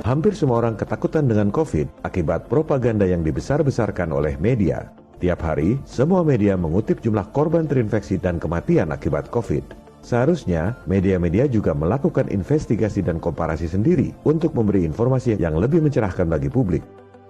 Hampir semua orang ketakutan dengan COVID akibat propaganda yang dibesar-besarkan oleh media. Tiap hari, semua media mengutip jumlah korban terinfeksi dan kematian akibat COVID. Seharusnya, media-media juga melakukan investigasi dan komparasi sendiri untuk memberi informasi yang lebih mencerahkan bagi publik.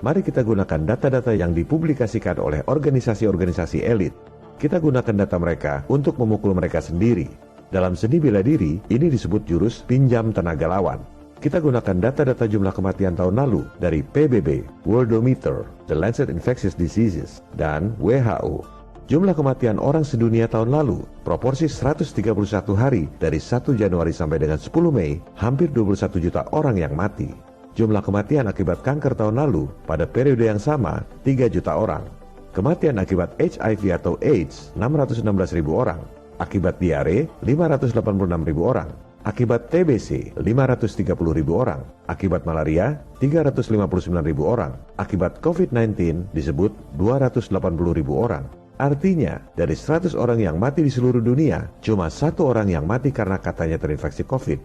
Mari kita gunakan data-data yang dipublikasikan oleh organisasi-organisasi elit. Kita gunakan data mereka untuk memukul mereka sendiri. Dalam seni bela diri, ini disebut jurus pinjam tenaga lawan. Kita gunakan data-data jumlah kematian tahun lalu dari PBB, Worldometer, The Lancet Infectious Diseases, dan WHO. Jumlah kematian orang sedunia tahun lalu, proporsi 131 hari dari 1 Januari sampai dengan 10 Mei, hampir 21 juta orang yang mati. Jumlah kematian akibat kanker tahun lalu, pada periode yang sama, 3 juta orang. Kematian akibat HIV atau AIDS, 616.000 orang. Akibat diare, 586.000 orang. Akibat TBC, 530.000 orang. Akibat malaria, 359.000 orang. Akibat COVID-19 disebut 280.000 orang. Artinya, dari 100 orang yang mati di seluruh dunia, cuma 1 orang yang mati karena katanya terinfeksi COVID.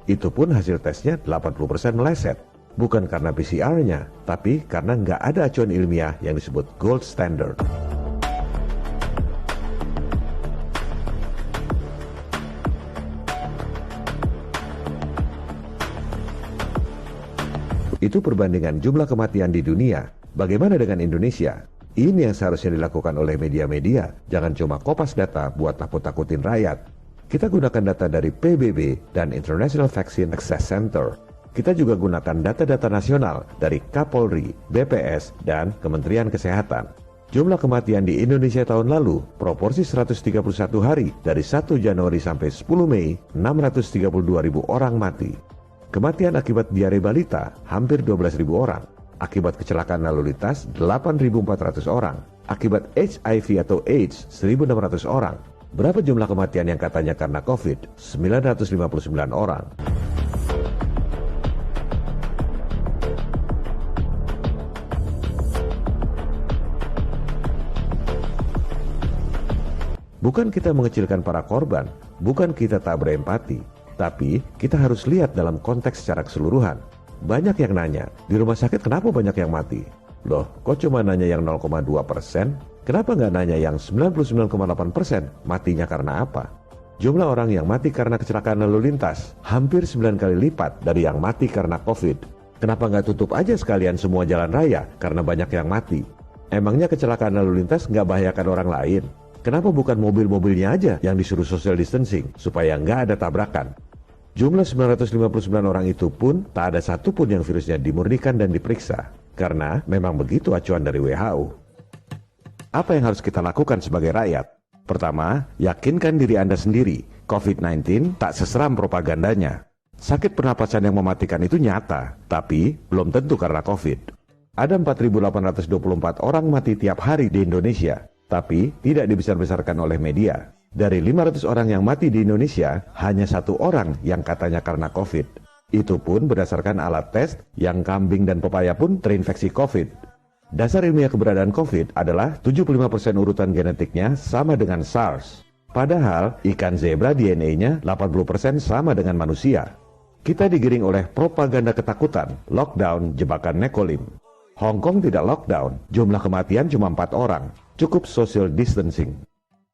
Itu pun hasil tesnya 80% meleset. Bukan karena PCR-nya, tapi karena nggak ada acuan ilmiah yang disebut gold standard. Itu perbandingan jumlah kematian di dunia. Bagaimana dengan Indonesia? Ini yang seharusnya dilakukan oleh media-media. Jangan cuma kopas data buat takut-takutin rakyat. Kita gunakan data dari PBB dan International Vaccine Access Center. Kita juga gunakan data-data nasional dari Kapolri, BPS, dan Kementerian Kesehatan. Jumlah kematian di Indonesia tahun lalu, proporsi 131 hari dari 1 Januari sampai 10 Mei, 632.000 orang mati. Kematian akibat diare balita hampir 12.000 orang. Akibat kecelakaan lalu lintas 8.400 orang. Akibat HIV atau AIDS 1.600 orang. Berapa jumlah kematian yang katanya karena COVID? 959 orang. Bukan kita mengecilkan para korban, bukan kita tak berempati. Tapi, kita harus lihat dalam konteks secara keseluruhan. Banyak yang nanya, di rumah sakit kenapa banyak yang mati? Loh, kok cuma nanya yang 0,2%? Kenapa nggak nanya yang 99,8% matinya karena apa? Jumlah orang yang mati karena kecelakaan lalu lintas hampir 9 kali lipat dari yang mati karena COVID. Kenapa nggak tutup aja sekalian semua jalan raya karena banyak yang mati? Emangnya kecelakaan lalu lintas nggak bahayakan orang lain? Kenapa bukan mobil-mobilnya aja yang disuruh social distancing supaya nggak ada tabrakan? Jumlah 959 orang itu pun tak ada satupun yang virusnya dimurnikan dan diperiksa. Karena memang begitu acuan dari WHO. Apa yang harus kita lakukan sebagai rakyat? Pertama, yakinkan diri Anda sendiri. COVID-19 tak seseram propagandanya. Sakit pernapasan yang mematikan itu nyata, tapi belum tentu karena COVID. Ada 4.824 orang mati tiap hari di Indonesia. Tapi tidak dibesar-besarkan oleh media. Dari 500 orang yang mati di Indonesia, hanya 1 orang yang katanya karena COVID. Itu pun berdasarkan alat tes yang kambing dan pepaya pun terinfeksi COVID. Dasar ilmiah keberadaan COVID adalah 75% urutan genetiknya sama dengan SARS. Padahal ikan zebra DNA-nya 80% sama dengan manusia. Kita digiring oleh propaganda ketakutan, lockdown, jebakan Nekolim. Hong Kong tidak lockdown, jumlah kematian cuma 4 orang. Cukup social distancing.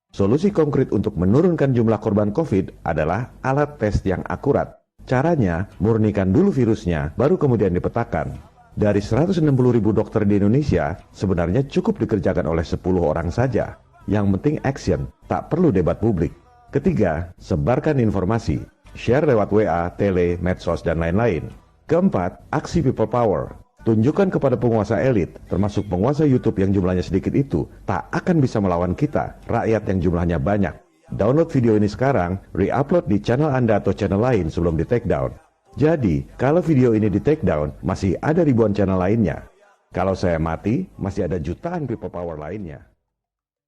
Solusi konkret untuk menurunkan jumlah korban COVID adalah alat tes yang akurat. Caranya, murnikan dulu virusnya, baru kemudian dipetakan. Dari 160.000 dokter di Indonesia, sebenarnya cukup dikerjakan oleh 10 orang saja. Yang penting action, tak perlu debat publik. Ketiga, sebarkan informasi. Share lewat WA, tele, medsos, dan lain-lain. Keempat, aksi people power. Tunjukkan kepada penguasa elit, termasuk penguasa YouTube yang jumlahnya sedikit itu, tak akan bisa melawan kita, rakyat yang jumlahnya banyak. Download video ini sekarang, re-upload di channel Anda atau channel lain sebelum di take down. Jadi, kalau video ini di take down, masih ada ribuan channel lainnya. Kalau saya mati, masih ada jutaan people power lainnya.